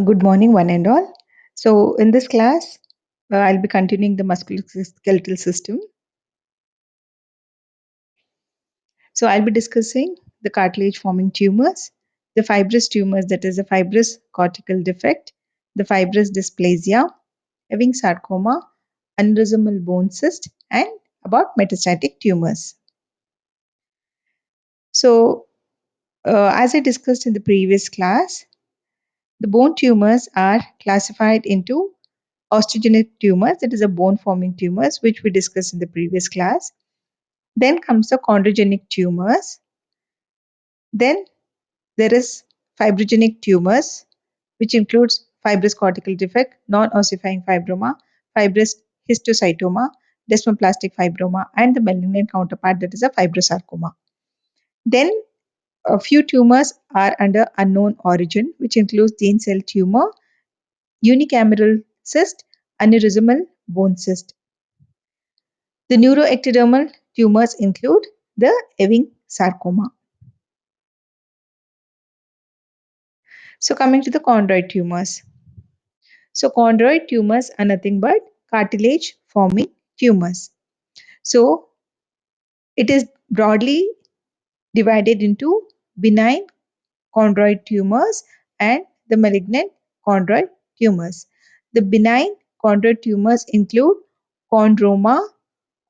Good morning, one and all. So, in this class, I'll be continuing the musculoskeletal system. So, I'll be discussing the cartilage forming tumors, the fibrous tumors, that is, a fibrous cortical defect, the fibrous dysplasia, having sarcoma, aneurysmal bone cyst, and about metastatic tumors. So, as I discussed in the previous class, the bone tumors are classified into osteogenic tumors, that is, a bone forming tumors, which we discussed in the previous class. Then comes the chondrogenic tumors. Then there is fibrogenic tumors, which includes fibrous cortical defect, non-ossifying fibroma, fibrous histiocytoma, desmoplastic fibroma, and the malignant counterpart, that is a fibrosarcoma. Then a few tumors are under unknown origin, which includes gene cell tumor, unicameral cyst, aneurysmal bone cyst. The neuroectodermal tumors include the Ewing sarcoma. So coming to the chondroid tumors. So chondroid tumors are nothing but cartilage forming tumors. So it is broadly divided into benign chondroid tumors and the malignant chondroid tumors. The benign chondroid tumors include chondroma,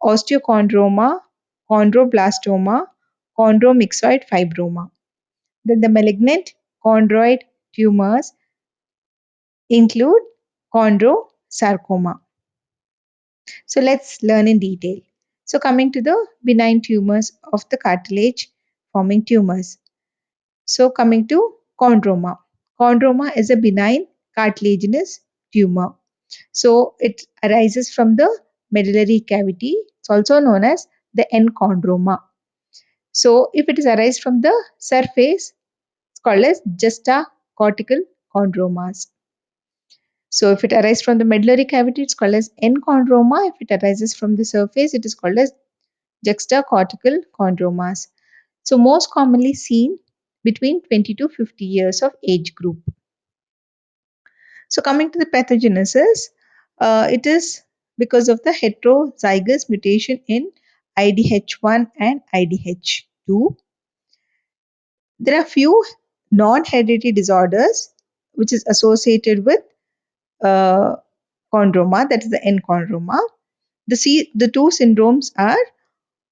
osteochondroma, chondroblastoma, chondromyxoid fibroma. Then the malignant chondroid tumors include chondrosarcoma. So let's learn in detail. So coming to the benign tumors of the cartilage forming tumors. So coming to chondroma. Chondroma is a benign cartilaginous tumor. So it arises from the medullary cavity. It's also known as the enchondroma. So if it is arise from the surface, it's called as juxtacortical chondromas. So if it arises from the medullary cavity, it's called as enchondroma. If it arises from the surface, it is called as juxtacortical chondromas. So most commonly seen between 20 to 50 years of age group. So coming to the pathogenesis, it is because of the heterozygous mutation in IDH1 and IDH2. There are few non-hereditary disorders which is associated with uh, chondroma, that is the enchondroma. The two syndromes are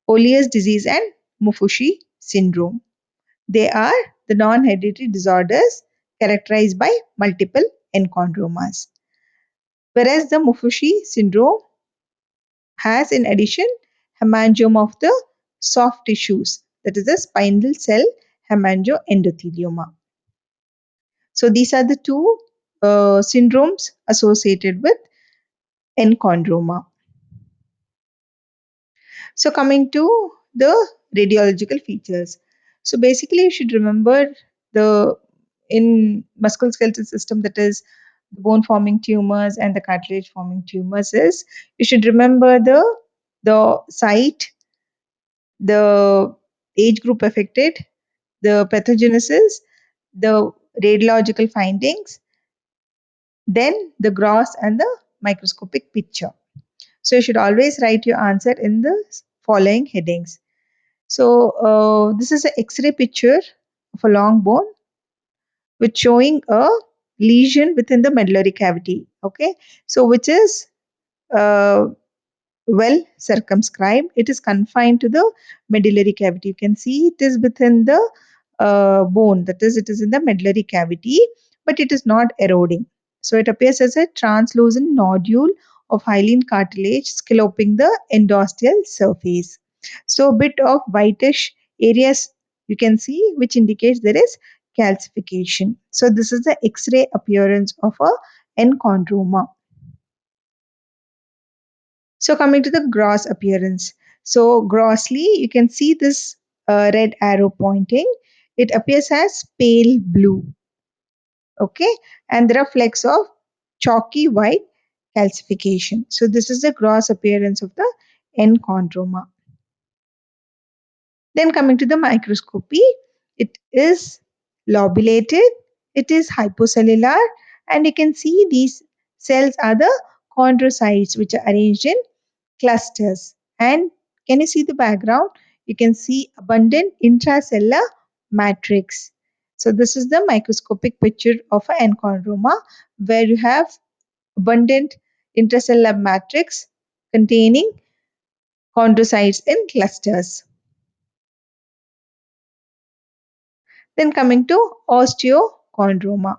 Olier's disease and Muffucci syndrome. They are the non-hereditary disorders characterized by multiple enchondromas. Whereas the Muffucci syndrome has, in addition, hemangioma of the soft tissues, that is the spinal cell hemangioendothelioma. So these are the two syndromes associated with enchondroma. So coming to the radiological features. So basically you should remember the in musculoskeletal system, that is the bone forming tumors and the cartilage forming tumors, is you should remember the site, the age group affected, the pathogenesis, the radiological findings, then the gross and the microscopic picture. So you should always write your answer in the following headings. So this is an X-ray picture of a long bone which showing a lesion within the medullary cavity. Okay, so which is uh, well circumscribed. It is confined to the medullary cavity. You can see it is within the bone, that is, it is in the medullary cavity, but it is not eroding. So it appears as a translucent nodule of hyaline cartilage scalloping the endosteal surface. So a bit of whitish areas you can see, which indicates there is calcification. So this is the X-ray appearance of a enchondroma. So coming to the gross appearance. So grossly, you can see this red arrow pointing. It appears as pale blue. Okay. And there are flecks of chalky white calcification. So this is the gross appearance of the enchondroma. Then coming to the microscopy, it is lobulated, it is hypocellular, And you can see these cells are the chondrocytes, which are arranged in clusters. And can you see the background? You can see abundant intracellular matrix. So this is the microscopic picture of an enchondroma where you have abundant intracellular matrix containing chondrocytes in clusters. Then coming to osteochondroma.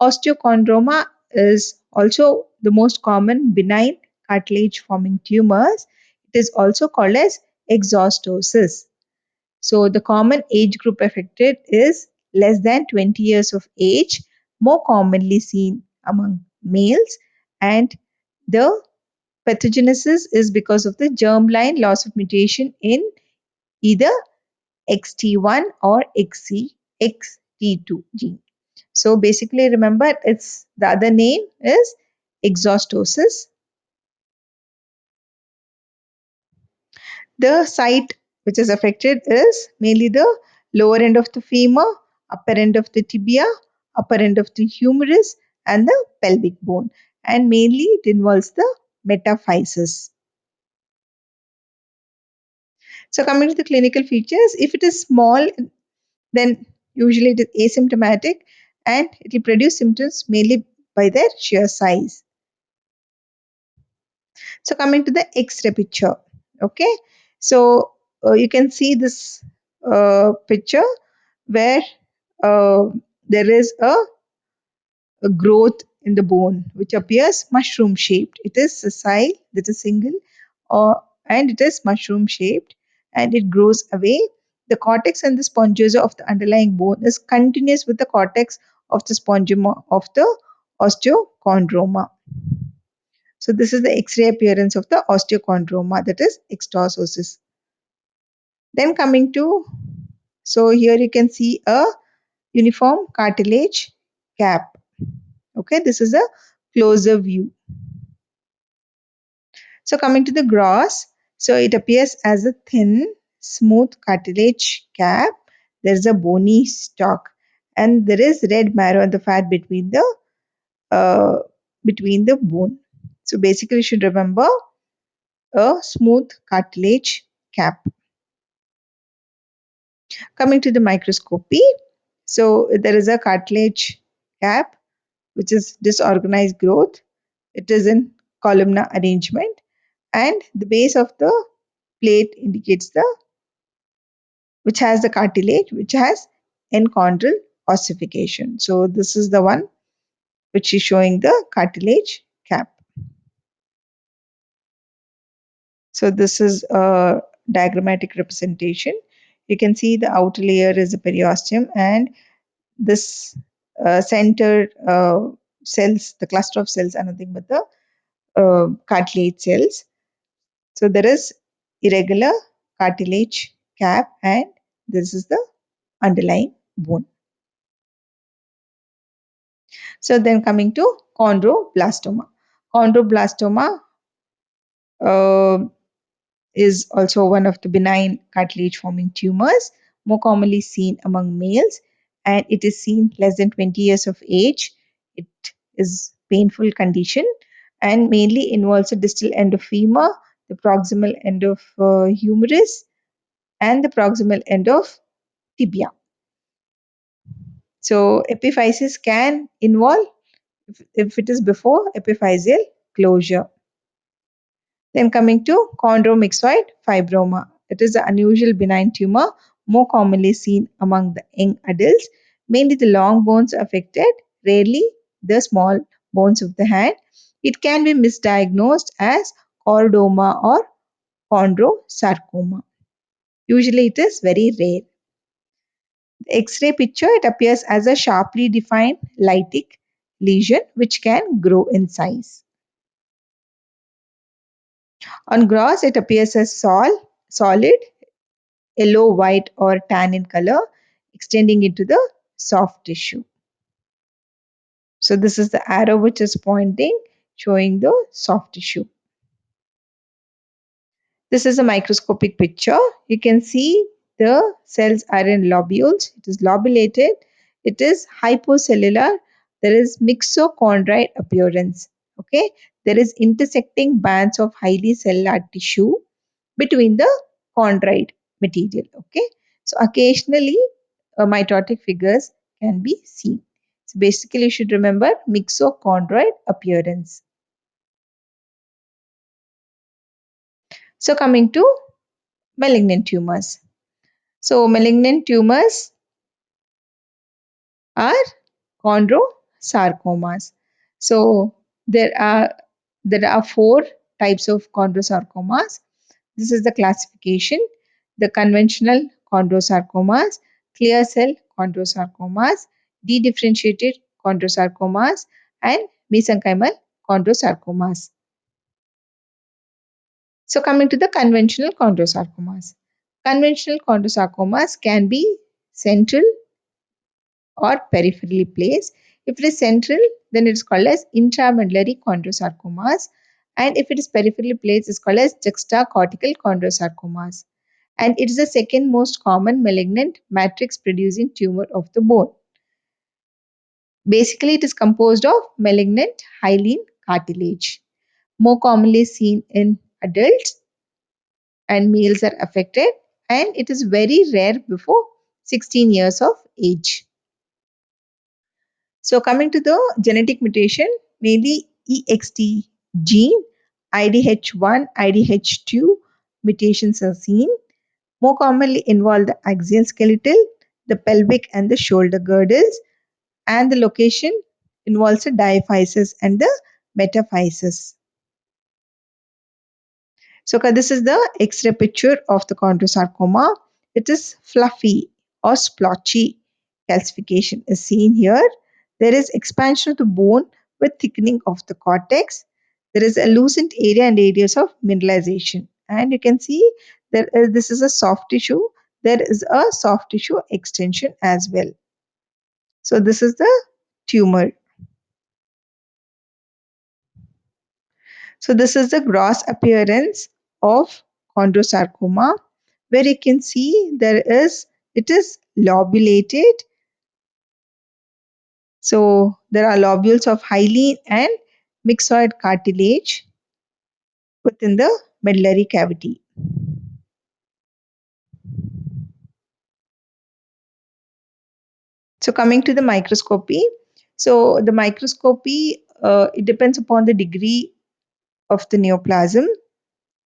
Osteochondroma is also the most common benign cartilage forming tumors. It is also called as exostosis. So the common age group affected is less than 20 years of age, more commonly seen among males, and the pathogenesis is because of the germline loss of mutation in either XT1 or XT2 gene. So basically remember it's the other name is exostosis. The site which is affected is mainly the lower end of the femur, upper end of the tibia, upper end of the humerus, and the pelvic bone. And mainly it involves the metaphysis. So coming to the clinical features, if it is small, then usually it is asymptomatic and it will produce symptoms mainly by their sheer size. So coming to the X-ray picture, okay. So you can see this picture where uh, there is a growth in the bone which appears mushroom shaped. It is sessile, that is single, or and it is mushroom shaped and it grows away. The cortex and the spongosa of the underlying bone is continuous with the cortex of the spongema of the osteochondroma. So this is the X-ray appearance of the osteochondroma, that is exostosis. Then coming to, so here you can see a uniform cartilage cap. Okay, this is a closer view. So coming to the gross, so it appears as a thin, smooth cartilage cap. There is a bony stalk, and there is red marrow and the fat uh, between the bone. So basically, you should remember a smooth cartilage cap. Coming to the microscopy, so there is a cartilage cap which is disorganized growth. It is in columnar arrangement, and the base of the plate indicates the which has the cartilage which has enchondral ossification. So this is the one which is showing the cartilage cap. So this is a diagrammatic representation. You can see the outer layer is a periosteum and this center cells, the cluster of cells are nothing but the cartilage cells. So there is irregular cartilage cap and this is the underlying bone. So then coming to chondroblastoma. Chondroblastoma uh, is also one of the benign cartilage forming tumors, more commonly seen among males, and it is seen less than 20 years of age. It is painful condition and mainly involves the distal end of femur, the proximal end of humerus, and the proximal end of tibia. So epiphysis can involve if it is before epiphyseal closure. Then coming to chondromyxoid fibroma. It is an unusual benign tumor more commonly seen among the young adults. Mainly the long bones affected, rarely the small bones of the hand. It can be misdiagnosed as chordoma or chondrosarcoma. Usually it is very rare. The X-ray picture, it appears as a sharply defined lytic lesion which can grow in size. On gross, it appears as solid, yellow, white, or tan in color, extending into the soft tissue. So, this is the arrow which is pointing, showing the soft tissue. This is a microscopic picture. You can see the cells are in lobules. It is lobulated. It is hypocellular there is mixochondrite appearance. Okay, there is intersecting bands of highly cellular tissue between the chondrite material. Okay, so occasionally mitotic figures can be seen. So basically, you should remember mixochondrite appearance. So coming to malignant tumors. So malignant tumors are chondrosarcomas. So there are there are four types of chondrosarcomas. This is the classification. The conventional chondrosarcomas, clear cell chondrosarcomas, dedifferentiated chondrosarcomas, and mesenchymal chondrosarcomas. So coming to the conventional chondrosarcomas. Conventional chondrosarcomas can be central or peripherally placed. If it is central, then it is called as intramedullary chondrosarcomas. And if it is peripherally placed, it is called as juxtacortical chondrosarcomas. And it is the second most common malignant matrix producing tumor of the bone. Basically, it is composed of malignant hyaline cartilage, more commonly seen in adults, and males are affected, and it is very rare before 16 years of age. So coming to the genetic mutation, mainly EXT gene, IDH1, IDH2 mutations are seen. More commonly involve the axial skeletal, the pelvic and the shoulder girdles, and the location involves the diaphysis and the metaphysis. So this is the X-ray picture of the chondrosarcoma. It is fluffy or splotchy calcification is seen here. There is expansion of the bone with thickening of the cortex. There is a lucent area and areas of mineralization. And you can see this is a soft tissue. There is a soft tissue extension as well. So this is the tumor. So this is the gross appearance of chondrosarcoma, where you can see it is lobulated. So there are lobules of hyaline and myxoid cartilage within the medullary cavity. So coming to the microscopy. So the microscopy, it depends upon the degree of the neoplasm,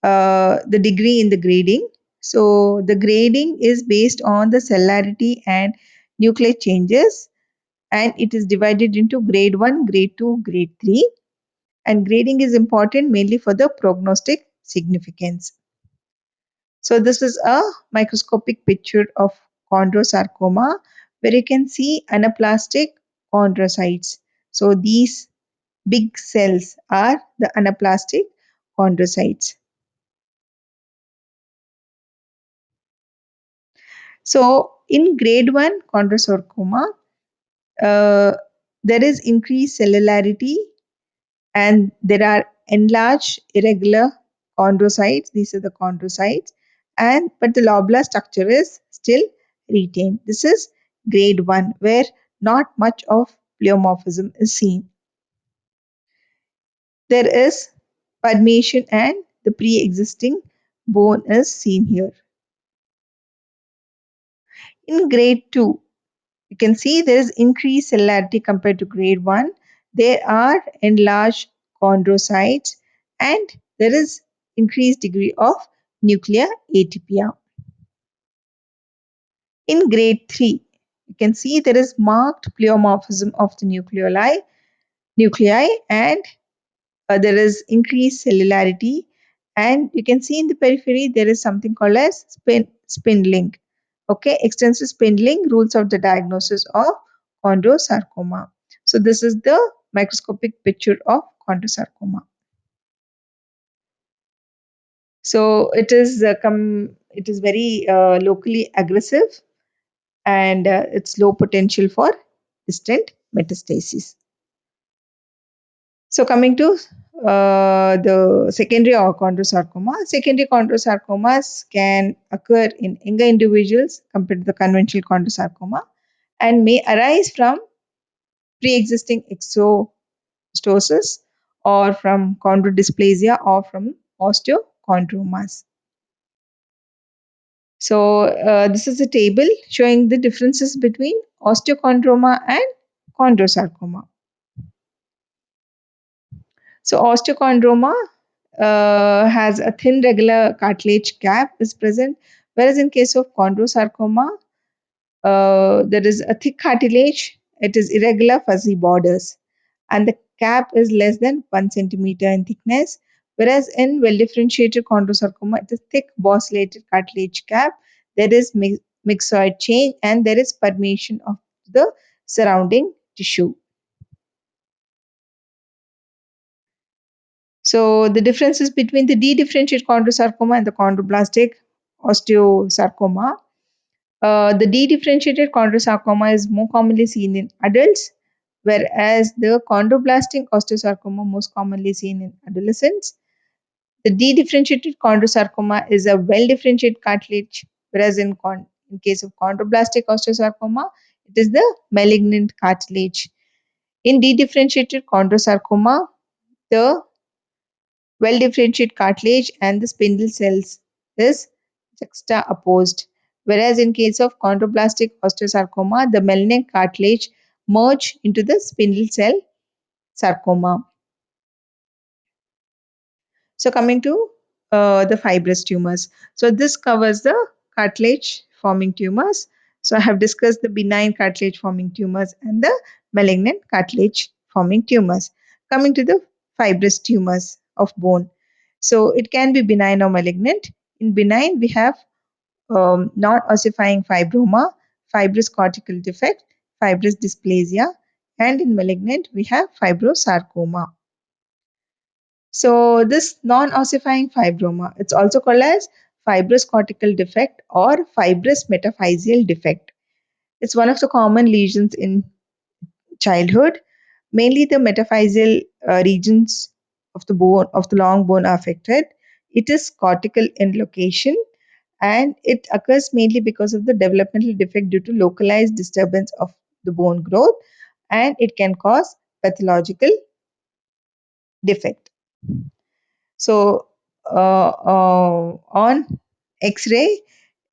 the degree in the grading. So the grading is based on the cellularity and nuclear changes, and it is divided into grade 1, grade 2, grade 3. And grading is important mainly for the prognostic significance. So this is a microscopic picture of chondrosarcoma where you can see anaplastic chondrocytes. So these big cells are the anaplastic chondrocytes. So in grade 1 chondrosarcoma, uh, there is increased cellularity and there are enlarged irregular chondrocytes. These are the chondrocytes, and but the lobular structure is still retained. This is grade 1 where not much of pleomorphism is seen. There is permeation and the pre-existing bone is seen here. In grade 2, you can see there is increased cellularity compared to grade 1. There are enlarged chondrocytes and there is increased degree of nuclear atypia. In grade 3, you can see there is marked pleomorphism of the nuclei, and there is increased cellularity, and you can see in the periphery there is something called as spindling. Okay, extensive spindling rules out the diagnosis of chondrosarcoma. So this is the microscopic picture of chondrosarcoma. So it is very locally aggressive, and it's low potential for distant metastasis. So coming to the secondary or secondary chondrosarcomas can occur in younger individuals compared to the conventional chondrosarcoma and may arise from pre-existing exostosis, or from chondrodysplasia, or from osteochondromas. So this is a table showing the differences between osteochondroma and chondrosarcoma. So osteochondroma has a thin regular cartilage cap is present, whereas in case of chondrosarcoma, there is a thick cartilage. It is irregular fuzzy borders, and the cap is less than 1 centimeter in thickness. Whereas in well-differentiated chondrosarcoma, it is thick bosselated cartilage cap. There is myxoid chain, and there is permeation of the surrounding tissue. So the differences between the dedifferentiated chondrosarcoma and the chondroblastic osteosarcoma. The dedifferentiated chondrosarcoma is more commonly seen in adults, whereas the chondroblastic osteosarcoma most commonly seen in adolescents. The dedifferentiated chondrosarcoma is a well-differentiated cartilage, whereas in case of chondroblastic osteosarcoma, it is the malignant cartilage. In dedifferentiated chondrosarcoma, the well-differentiated cartilage and the spindle cells is juxtaposed, whereas in case of chondroblastic osteosarcoma, the malignant cartilage merge into the spindle cell sarcoma. So coming to the fibrous tumors. So this covers the cartilage forming tumors. So I have discussed the benign cartilage forming tumors and the malignant cartilage forming tumors. Coming to the fibrous tumors of bone. So it can be benign or malignant. In benign, we have non-ossifying fibroma, fibrous cortical defect, fibrous dysplasia, and in malignant, we have fibrosarcoma. So this non-ossifying fibroma, it's also called as fibrous cortical defect or fibrous metaphyseal defect. It's one of the common lesions in childhood. Mainly the metaphyseal regions of the bone of the long bone are affected. It is cortical in location and it occurs mainly because of the developmental defect due to localized disturbance of the bone growth, and it can cause pathological defect. So on X-ray,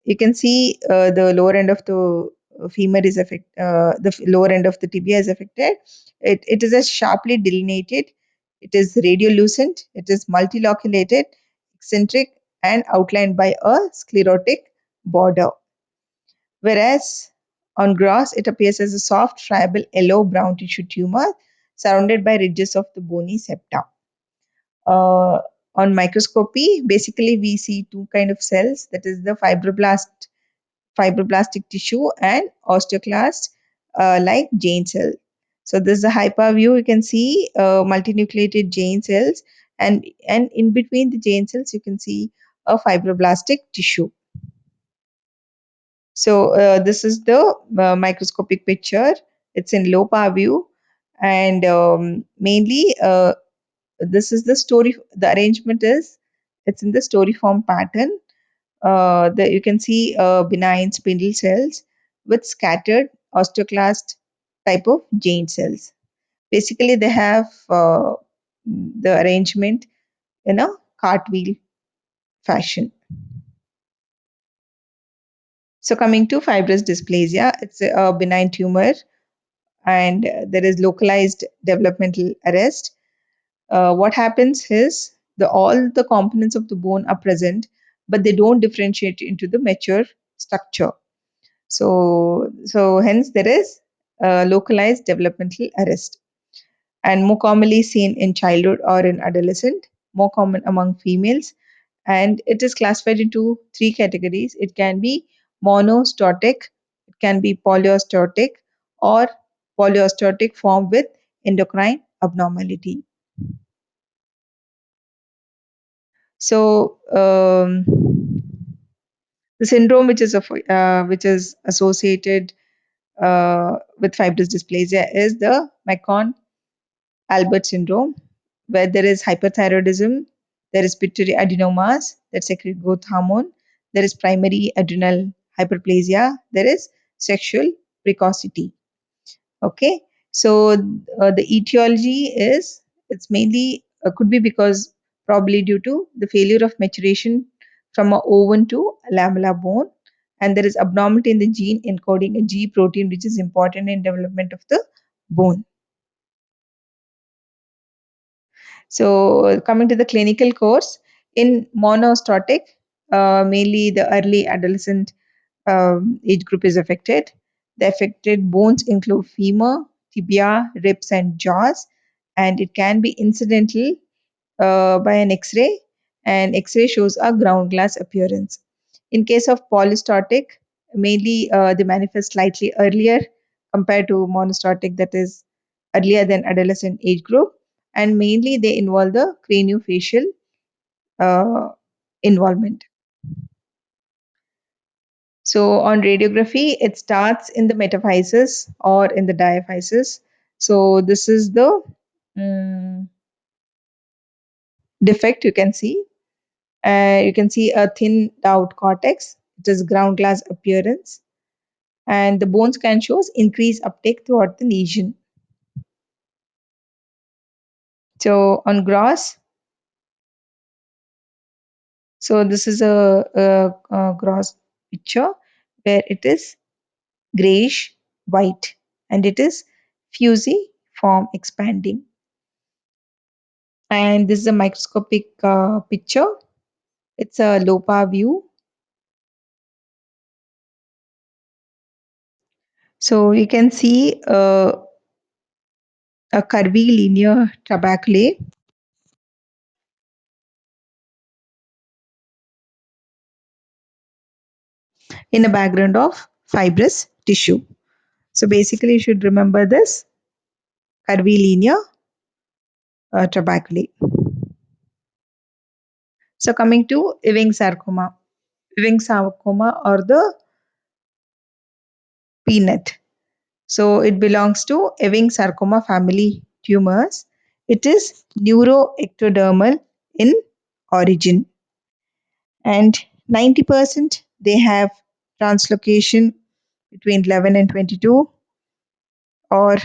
you can see the lower end of the femur is affected, lower end of the tibia is affected. It is a sharply delineated, it is radiolucent, it is multiloculated, eccentric, and outlined by a sclerotic border. Whereas on gross, it appears as a soft, friable yellow brown tissue tumor surrounded by ridges of the bony septa. Uh, on microscopy, basically we see two kind of cells, that is the fibroblastic tissue and osteoclast like Jane cell. So this is a hyper view. You can see multinucleated Jane cells, and in between the Jane cells you can see a fibroblastic tissue. So this is the microscopic picture. It's in low power view, and mainly this is the story. The arrangement is it's in the storyform pattern. You can see benign spindle cells with scattered osteoclast type of Jane cells. Basically, they have the arrangement in a cartwheel fashion. So coming to fibrous dysplasia, it's a benign tumor and there is localized developmental arrest. What happens is all the components of the bone are present, but they don't differentiate into the mature structure. So hence there is localized developmental arrest, and more commonly seen in childhood or in adolescent, more common among females, and it is classified into three categories. It can be monostotic, it can be polyostotic, or polyostotic form with endocrine abnormality. So the syndrome which is associated with fibrous dysplasia is the McCone Albert syndrome, where there is hyperthyroidism, there is pituitary adenomas that secrete growth hormone, there is primary adrenal hyperplasia, there is sexual precocity. Okay, So the etiology is it's mainly could be because probably due to the failure of maturation from a ovum to a lamella bone, and there is abnormality in the gene encoding a G protein which is important in development of the bone. So coming to the clinical course in monostotic, mainly the early adolescent age group is affected. The affected bones include femur, tibia, ribs, and jaws, and it can be incidental by an X-ray, and X-ray shows a ground glass appearance. In case of polystotic, mainly they manifest slightly earlier compared to monostotic, that is earlier than adolescent age group, and mainly they involve the craniofacial uh, involvement. So on radiography, it starts in the metaphysis or in the diaphysis. So this is the mm, defect you can see. You can see a thinned out cortex. It is ground glass appearance, and the bone scan shows increased uptake throughout the lesion. So on gross, so this is a gross picture where it is grayish white, and it is fusiform expanding. And this is a microscopic picture. It's a LOPA view. So you can see a curvy linear trabeculae in a background of fibrous tissue. So basically, you should remember this curvilinear trabeculae. So coming to Ewing sarcoma or the peanut. So it belongs to Ewing sarcoma family tumors. It is neuroectodermal in origin, and 90% they have translocation between 11 and 22, or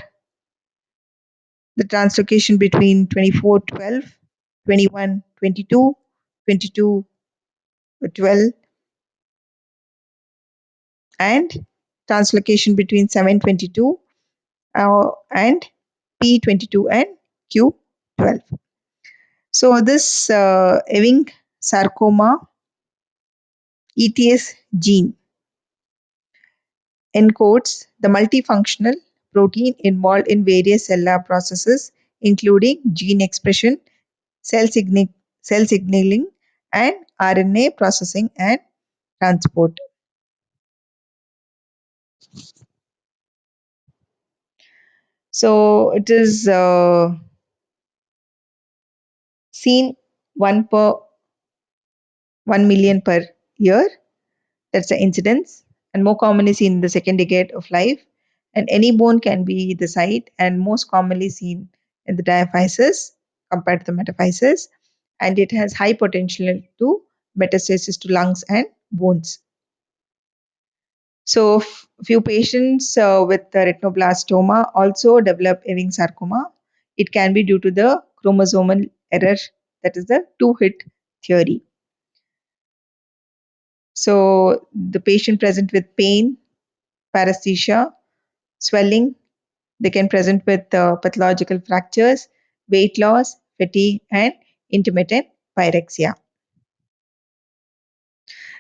the translocation between 24 12, 21 22, 22 12, and translocation between 722 and P22 and Q12. So this Ewing sarcoma ETS gene encodes the multifunctional protein involved in various cellular processes, including gene expression, cell signaling, and RNA processing and transport. So it is seen 1 million per year. That's the incidence, and more commonly seen in the second decade of life. And any bone can be the site, and most commonly seen in the diaphysis compared to the metaphysis. And it has high potential to metastasis to lungs and bones. So, few patients with the retinoblastoma also develop Ewing sarcoma. It can be due to the chromosomal error, that is the two hit theory. So, the patient present with pain, paresthesia, swelling, they can present with pathological fractures, weight loss, fatigue, and intermittent pyrexia.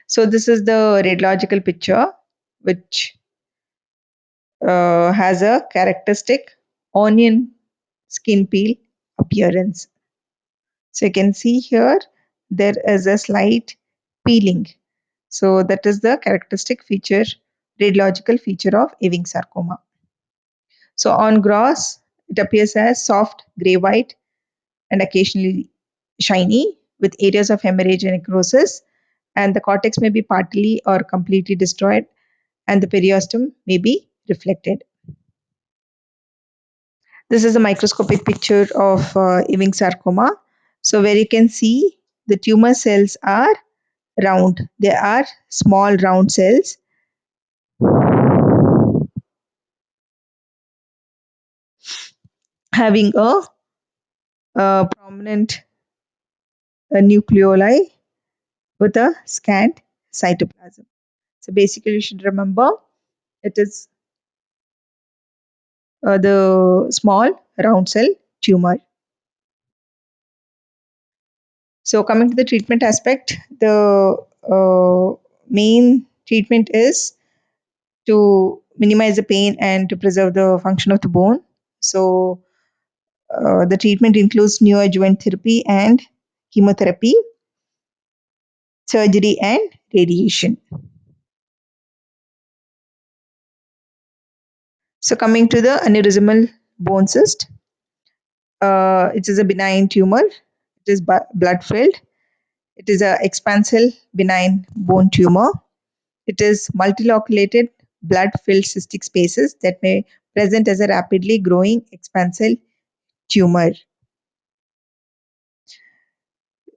So, this is the radiological picture, which has a characteristic onion skin peel appearance. So you can see here there is a slight peeling. So that is the characteristic feature, radiological feature of Ewing sarcoma. So on gross, it appears as soft gray white and occasionally shiny with areas of hemorrhage and necrosis, and the cortex may be partly or completely destroyed, and the periosteum may be reflected. This is a microscopic picture of Ewing sarcoma. So where you can see the tumor cells are round. They are small round cells, having a prominent nucleoli with a scant cytoplasm. So basically, you should remember it is the small round cell tumor. So coming to the treatment aspect, the main treatment is to minimize the pain and to preserve the function of the bone. So the treatment includes neoadjuvant therapy and chemotherapy, surgery, and radiation. So coming to the aneurysmal bone cyst, it is a benign tumor. It is blood filled. It is a expansile benign bone tumor. It is multiloculated blood filled cystic spaces that may present as a rapidly growing expansile tumor.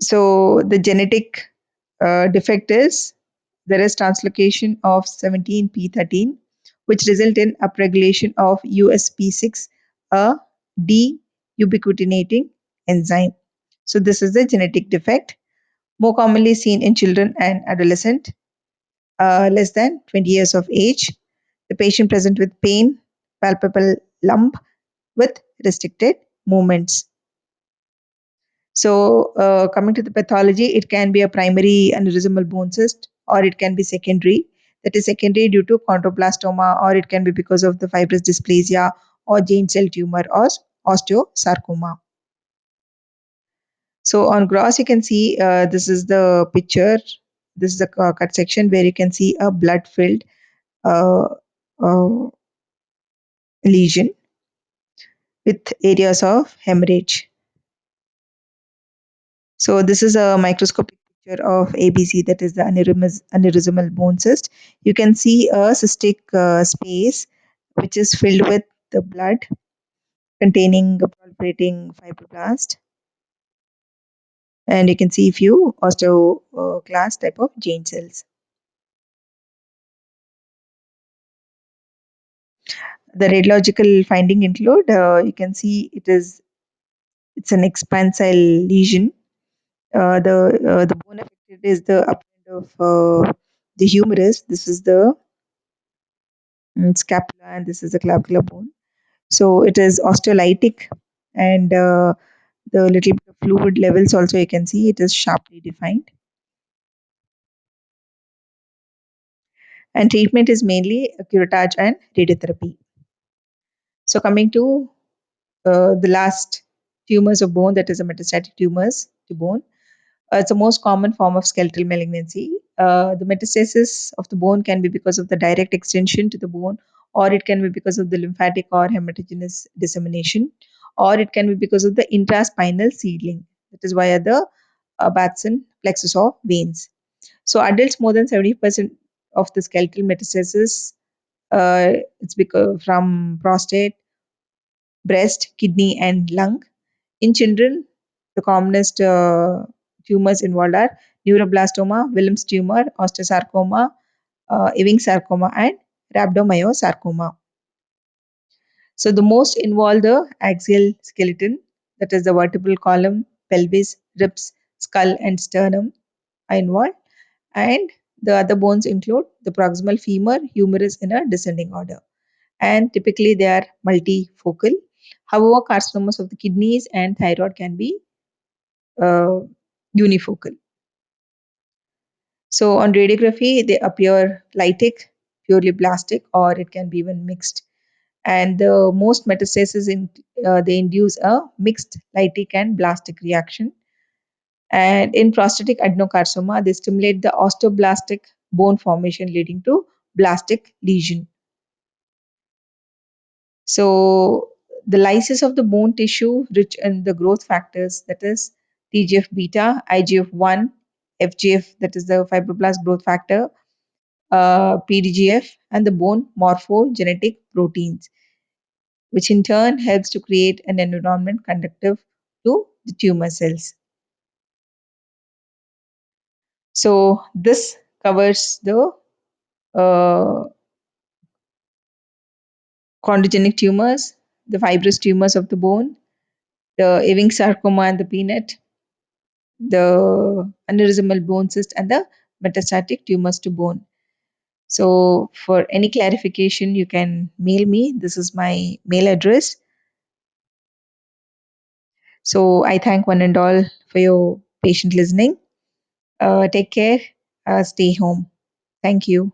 So the genetic defect is there is translocation of 17p13, which result in upregulation of USP6, a deubiquitinating enzyme. So this is the genetic defect, more commonly seen in children and adolescent less than 20 years of age. The patient present with pain, palpable lump with restricted movements. So, coming to the pathology, it can be a primary aneurysmal bone cyst or it can be secondary. That is secondary due to chondroblastoma, or it can be because of the fibrous dysplasia or giant cell tumor or osteosarcoma. So, on gross, you can see this is the picture. This is the cut section where you can see a blood filled uh, uh, lesion with areas of hemorrhage. So this is a microscopic picture of ABC, that is the aneurysmal bone cyst. You can see a cystic space which is filled with the blood containing a proliferating fibroblast, and you can see few osteoclast type of giant cells. The radiological finding include you can see it's an expansile lesion. The bone affected is the upper end of the humerus. This is the scapula, and this is the clavicular bone. So it is osteolytic, and the little bit of fluid levels also you can see it is sharply defined. And treatment is mainly curettage and radiotherapy. So coming to the last tumors of bone, that is a metastatic tumors to bone. It's the most common form of skeletal malignancy. The metastasis of the bone can be because of the direct extension to the bone, or it can be because of the lymphatic or hematogenous dissemination, or it can be because of the intraspinal seedling. That is via the Batson plexus of veins. So, adults more than 70% of the skeletal metastasis, it's because from prostate, breast, kidney, and lung. In children, the commonest tumors involved are neuroblastoma, Wilms tumor, osteosarcoma, Ewing sarcoma, and rhabdomyosarcoma. So the most involved the axial skeleton, that is the vertebral column, pelvis, ribs, skull, and sternum are involved, and the other bones include the proximal femur, humerus in a descending order, and typically they are multifocal. However, carcinomas of the kidneys and thyroid can be uh, unifocal. So on radiography, they appear lytic, purely blastic, or it can be even mixed. And the most metastases they induce a mixed lytic and blastic reaction. And in prostatic adenocarcinoma, they stimulate the osteoblastic bone formation, leading to blastic lesion. So the lysis of the bone tissue rich in the growth factors, that is TGF beta, IGF-1, FGF, that is the fibroblast growth factor, PDGF, and the bone morphogenetic proteins, which in turn helps to create an environment conducive to the tumor cells. So this covers the uh, chondrogenic tumors, the fibrous tumors of the bone, the Ewing sarcoma and the peanut, the aneurysmal bone cyst, and the metastatic tumors to bone. So, for any clarification, you can mail me. This is my mail address. So, I thank one and all for your patient listening. Take care. Stay home. Thank you.